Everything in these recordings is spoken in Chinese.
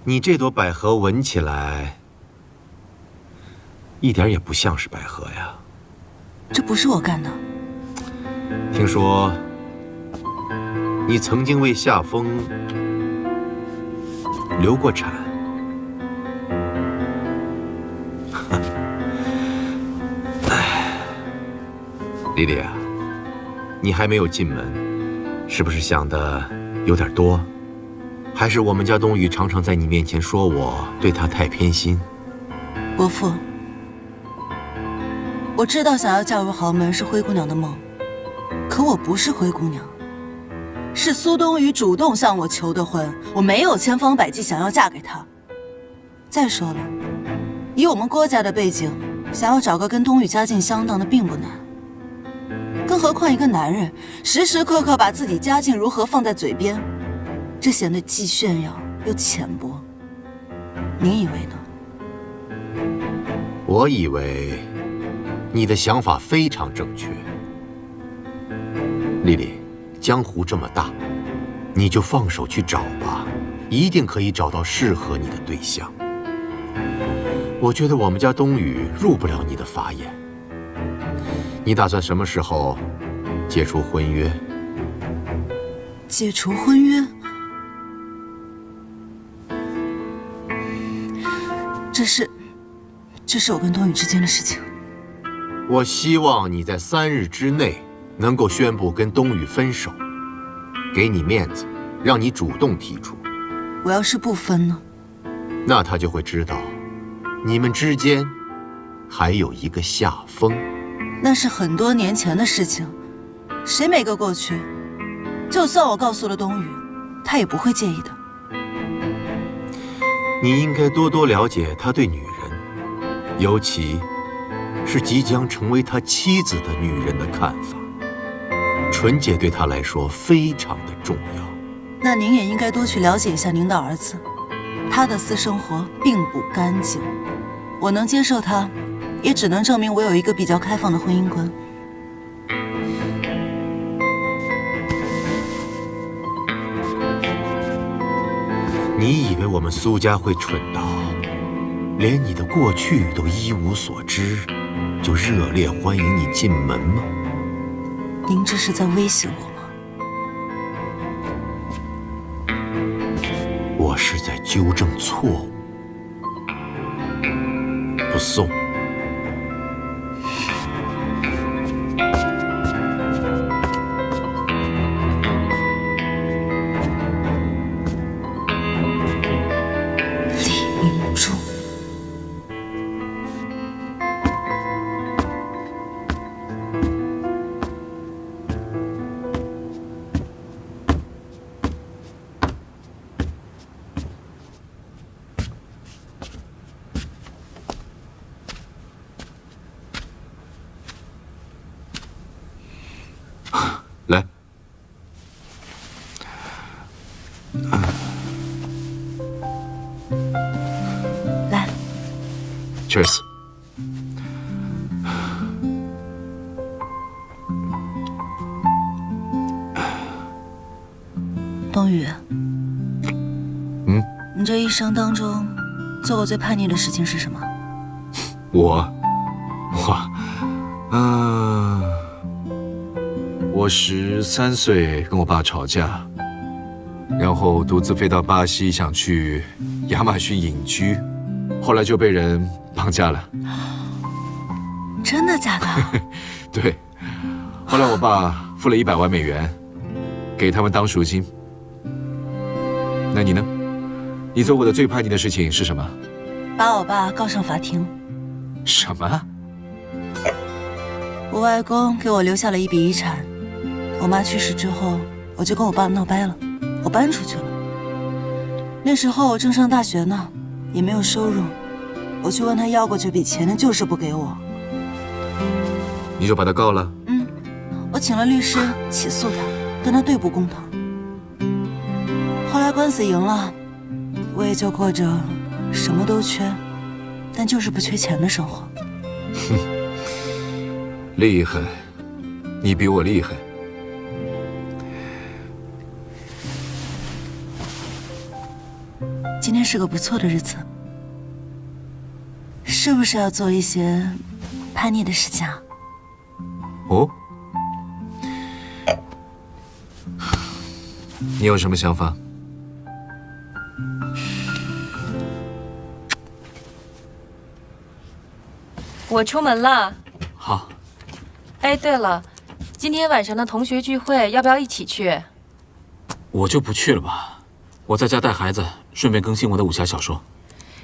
你这朵百合闻起来一点也不像是百合呀。这不是我干的。听说你曾经为夏风流过产。哎，莉莉啊，你还没有进门，是不是想的有点多？还是我们家冬雨常常在你面前说我对他太偏心？伯父，我知道想要嫁入豪门是灰姑娘的梦，可我不是灰姑娘，是苏冬雨主动向我求的婚，我没有千方百计想要嫁给他。再说了，以我们郭家的背景，想要找个跟冬雨家境相当的并不难。更何况一个男人时时刻刻把自己家境如何放在嘴边，这显得既炫耀又浅薄。您以为呢？我以为你的想法非常正确。丽丽，江湖这么大，你就放手去找吧，一定可以找到适合你的对象。我觉得我们家冬雨入不了你的法眼。你打算什么时候解除婚约？解除婚约？这是我跟冬雨之间的事情。我希望你在3日之内能够宣布跟冬雨分手，给你面子，让你主动提出。我要是不分呢？那他就会知道，你们之间还有一个夏风。那是很多年前的事情，谁没个过去？就算我告诉了冬雨，他也不会介意的。你应该多多了解他对女人，尤其是即将成为他妻子的女人的看法。纯洁对他来说非常的重要。那您也应该多去了解一下您的儿子，他的私生活并不干净。我能接受他，也只能证明我有一个比较开放的婚姻观。你以为我们苏家会蠢到连你的过去都一无所知，就热烈欢迎你进门吗？您这是在威胁我吗？我是在纠正错误。不送。李明珠，来，来， Cheers。冬雨，你这一生当中做过最叛逆的事情是什么？我13岁跟我爸吵架，然后独自飞到巴西，想去亚马逊隐居，后来就被人绑架了。真的假的？对，后来我爸付了100万美元给他们当赎金。那你呢？你做过的最叛逆的事情是什么？把我爸告上法庭。什么？我外公给我留下了一笔遗产，我妈去世之后，我就跟我爸闹掰了，我搬出去了。那时候我正上大学呢，也没有收入，我去问他要过这笔钱，他就是不给我。你就把他告了？我请了律师起诉他，跟他对簿公堂。后来官司赢了，我也就过着什么都缺，但就是不缺钱的生活。哼，厉害，你比我厉害。今天是个不错的日子。是不是要做一些叛逆的事情啊？哦，你有什么想法？我出门了。好。哎，对了，今天晚上的同学聚会要不要一起去？我就不去了吧，我在家带孩子，顺便更新我的武侠小说。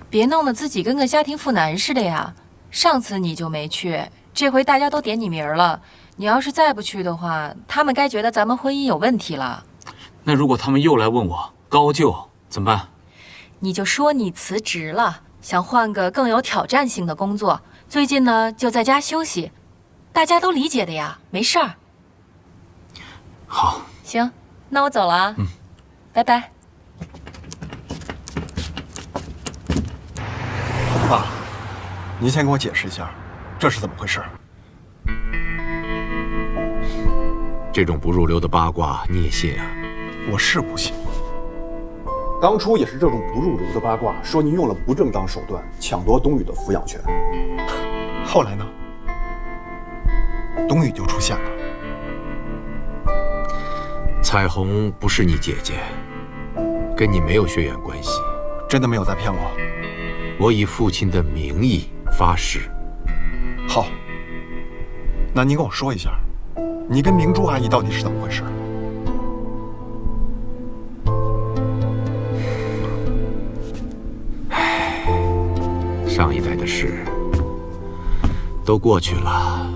别弄得自己跟个家庭妇男似的呀！上次你就没去，这回大家都点你名了。你要是再不去的话，他们该觉得咱们婚姻有问题了。那如果他们又来问我高就怎么办？你就说你辞职了，想换个更有挑战性的工作，最近呢就在家休息，大家都理解的呀，没事儿。好，行，那我走了啊。拜拜。爸，您先给我解释一下，这是怎么回事？这种不入流的八卦你也信啊？我是不信。当初也是这种不入流的八卦，说您用了不正当手段抢夺冬雨的抚养权。后来呢？冬雨就出现了。彩虹不是你姐姐，跟你没有血缘关系。真的没有在骗我？我以父亲的名义发誓。好，那您跟我说一下，你跟明珠阿姨到底是怎么回事？上一代的事都过去了。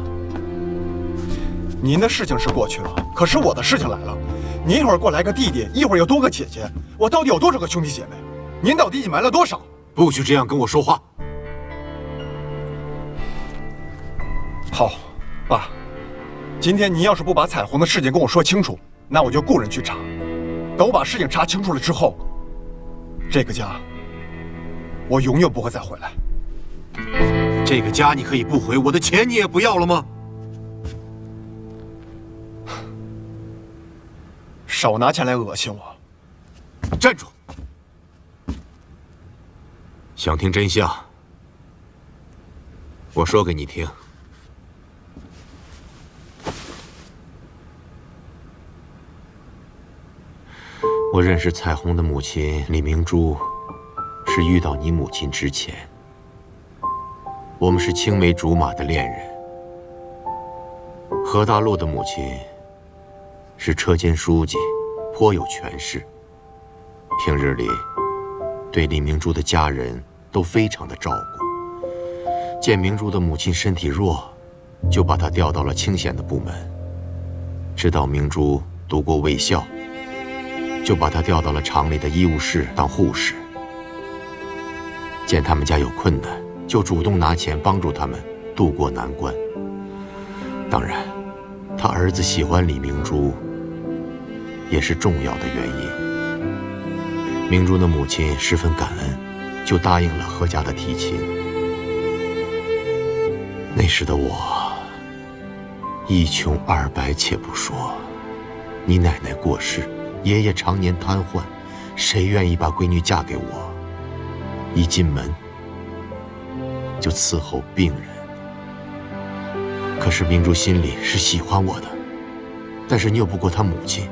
您的事情是过去了，可是我的事情来了。您一会儿给我来个弟弟，一会儿又多个姐姐，我到底有多少个兄弟姐妹？您到底隐瞒了多少？不许这样跟我说话。好，爸，今天您要是不把彩虹的事情跟我说清楚，那我就雇人去查。等我把事情查清楚了之后，这个家我永远不会再回来。这个家你可以不回，我的钱你也不要了吗？少拿钱来恶心我！站住！想听真相？我说给你听。我认识彩虹的母亲李明珠，是遇到你母亲之前。我们是青梅竹马的恋人。何大陆的母亲是车间书记，颇有权势。平日里对李明珠的家人都非常的照顾。见明珠的母亲身体弱，就把她调到了清闲的部门。知道明珠读过卫校，就把她调到了厂里的医务室当护士。见他们家有困难，就主动拿钱帮助他们渡过难关。当然，他儿子喜欢李明珠也是重要的原因。明珠的母亲十分感恩，就答应了何家的提亲。那时的我一穷二白且不说，你奶奶过世，爷爷常年瘫痪，谁愿意把闺女嫁给我？一进门就伺候病人。可是明珠心里是喜欢我的，但是拗不过她母亲，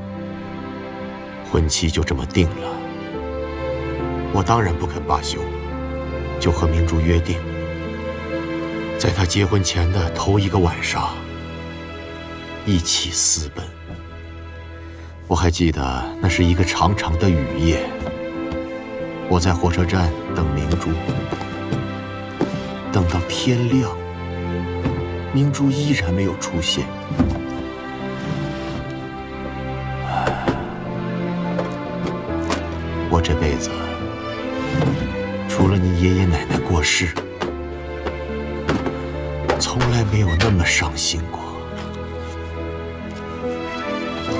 婚期就这么定了。我当然不肯罢休，就和明珠约定，在她结婚前的头一个晚上一起私奔。我还记得那是一个长长的雨夜，我在火车站等明珠，等到天亮，明珠依然没有出现。我这辈子除了你爷爷奶奶过世，从来没有那么伤心过。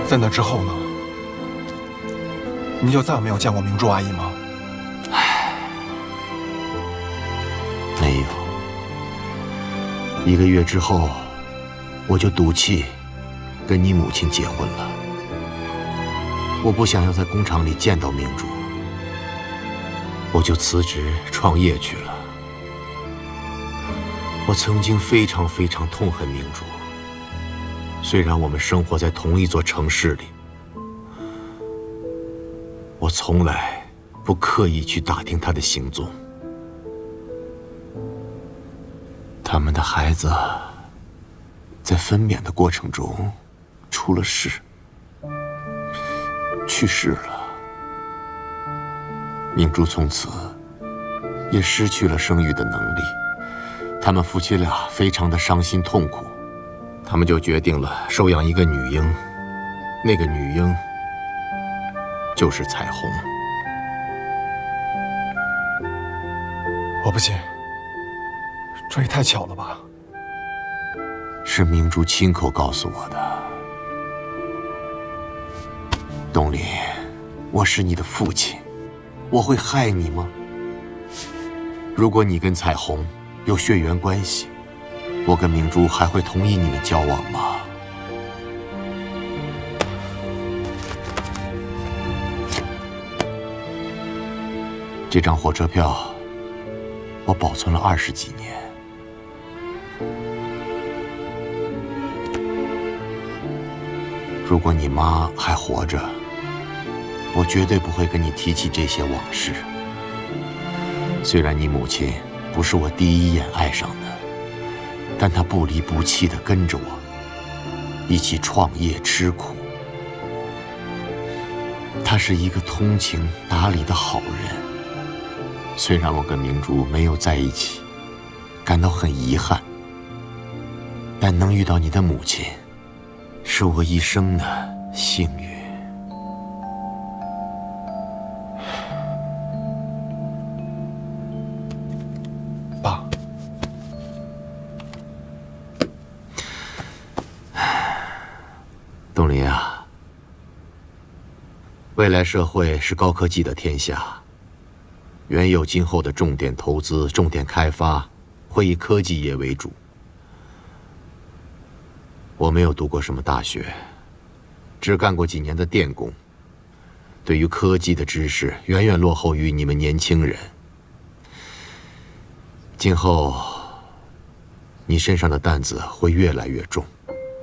在那之后呢？你就再也没有见过明珠阿姨吗？没有。1个月之后，我就赌气跟你母亲结婚了。我不想要在工厂里见到明珠。我就辞职创业去了。我曾经非常非常痛恨明珠，虽然我们生活在同一座城市里，我从来不刻意去打听她的行踪。他们的孩子在分娩的过程中出了事，去世了。明珠从此也失去了生育的能力，他们夫妻俩非常的伤心痛苦，他们就决定了收养一个女婴，那个女婴就是彩虹。我不信，这也太巧了吧？是明珠亲口告诉我的。东林，我是你的父亲，我会害你吗？如果你跟彩虹有血缘关系，我跟明珠还会同意你们交往吗？这张火车票我保存了20几年。如果你妈还活着，我绝对不会跟你提起这些往事。虽然你母亲不是我第一眼爱上的，但她不离不弃地跟着我，一起创业吃苦。她是一个通情达理的好人。虽然我跟明珠没有在一起，感到很遗憾，但能遇到你的母亲，是我一生的幸运。爸，东林啊，未来社会是高科技的天下，原有今后的重点投资、重点开发会以科技业为主。我没有读过什么大学，只干过几年的电工，对于科技的知识远远落后于你们年轻人。今后你身上的担子会越来越重，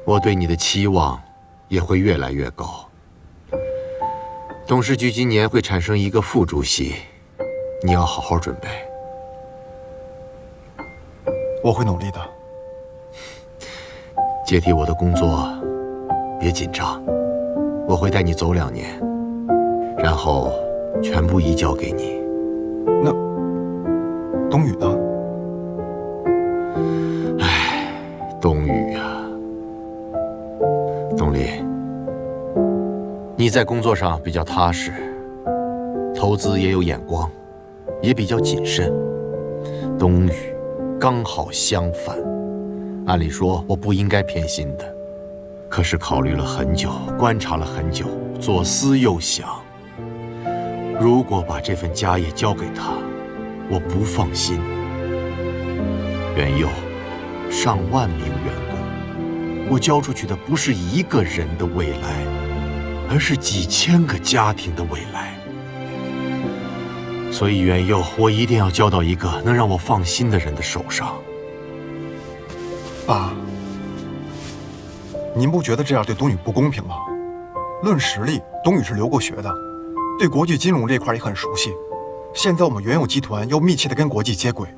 我对你的期望也会越来越高。董事局今年会产生一个副主席，你要好好准备。我会努力的。接替我的工作，别紧张，我会带你走2年，然后全部移交给你。那冬雨呢？唉，冬雨啊，东林，你在工作上比较踏实，投资也有眼光，也比较谨慎。冬雨刚好相反。按理说我不应该偏心的，可是考虑了很久，观察了很久，左思右想，如果把这份家业交给他，我不放心。元佑，上万名员工，我交出去的不是一个人的未来，而是几千个家庭的未来。所以元佑，我一定要交到一个能让我放心的人的手上。爸，您不觉得这样对冬雨不公平吗？论实力，冬雨是留过学的，对国际金融这块也很熟悉。现在我们原有集团又密切的跟国际接轨，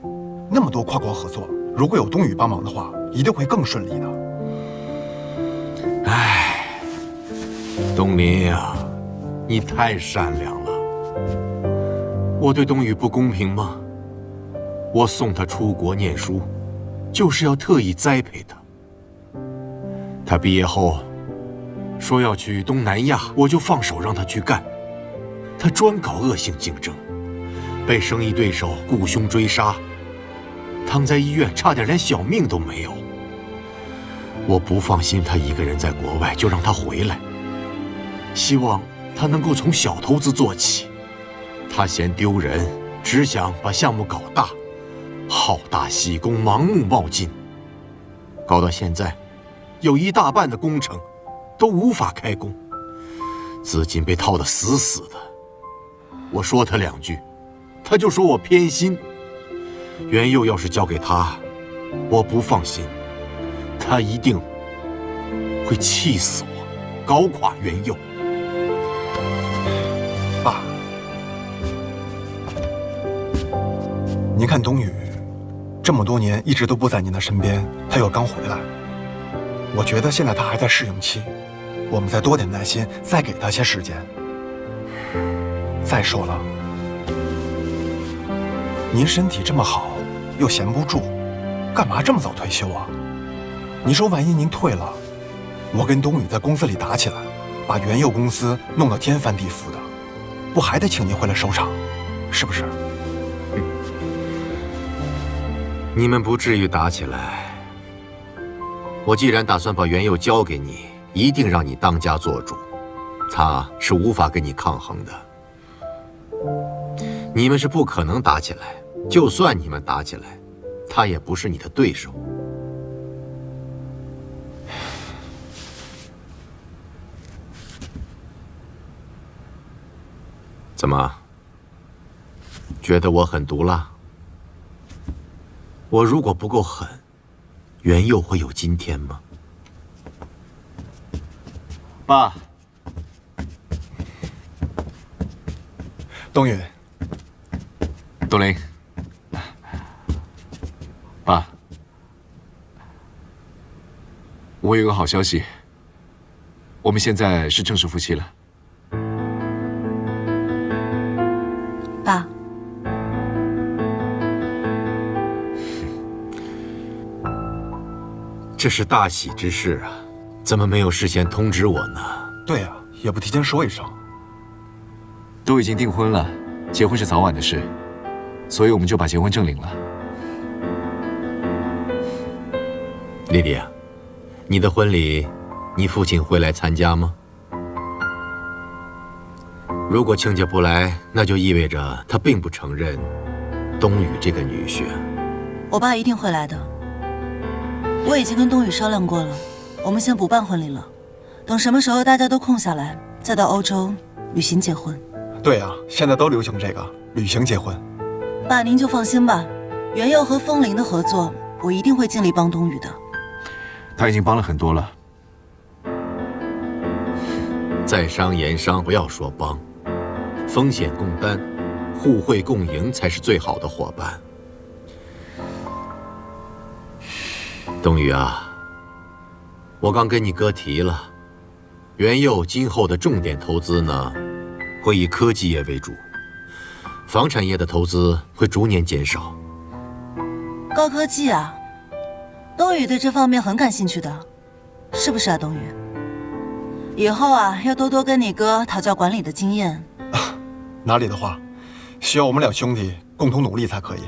那么多跨国合作，如果有冬雨帮忙的话，一定会更顺利的。唉，东林呀，你太善良了。我对冬雨不公平吗？我送他出国念书，就是要特意栽培他。他毕业后说要去东南亚，我就放手让他去干。他专搞恶性竞争，被生意对手雇凶追杀，躺在医院差点连小命都没有。我不放心他一个人在国外，就让他回来，希望他能够从小投资做起。他嫌丢人，只想把项目搞大，好大喜功，盲目冒进，搞到现在有一大半的工程都无法开工，资金被套得死死的。我说他2句，他就说我偏心。袁佑要是交给他，我不放心，他一定会气死我，搞垮袁佑。爸，您看冬雨，这么多年一直都不在您的身边，他又刚回来，我觉得现在他还在适应期，我们再多点耐心，再给他些时间。再说了，您身体这么好，又闲不住，干嘛这么早退休啊？你说万一您退了，我跟冬雨在公司里打起来，把袁佑公司弄得天翻地覆的，不还得请您回来收场，是不是？你们不至于打起来。我既然打算把袁佑交给你，一定让你当家做主，他是无法跟你抗衡的。你们是不可能打起来，就算你们打起来，他也不是你的对手。怎么，觉得我狠毒了？我如果不够狠，袁佑会有今天吗？爸，冬雨，董玲，爸，我有个好消息，我们现在是正式夫妻了。爸，这是大喜之事啊，怎么没有事先通知我呢？对呀，也不提前说一声。都已经订婚了，结婚是早晚的事，所以我们就把结婚证领了。丽丽啊，你的婚礼，你父亲会来参加吗？如果亲家不来，那就意味着他并不承认冬雨这个女婿。我爸一定会来的。我已经跟冬雨商量过了，我们先不办婚礼了，等什么时候大家都空下来，再到欧洲旅行结婚。对呀，现在都流行这个旅行结婚。爸，您就放心吧，袁佑和风铃的合作，我一定会尽力帮冬雨的。他已经帮了很多了。在商言商，不要说帮，风险共担，互惠共赢才是最好的伙伴。冬雨啊，我刚跟你哥提了，袁佑今后的重点投资呢，会以科技业为主，房产业的投资会逐年减少。高科技啊，冬雨对这方面很感兴趣的，是不是啊，冬雨？以后啊，要多多跟你哥讨教管理的经验。哪里的话，需要我们两兄弟共同努力才可以。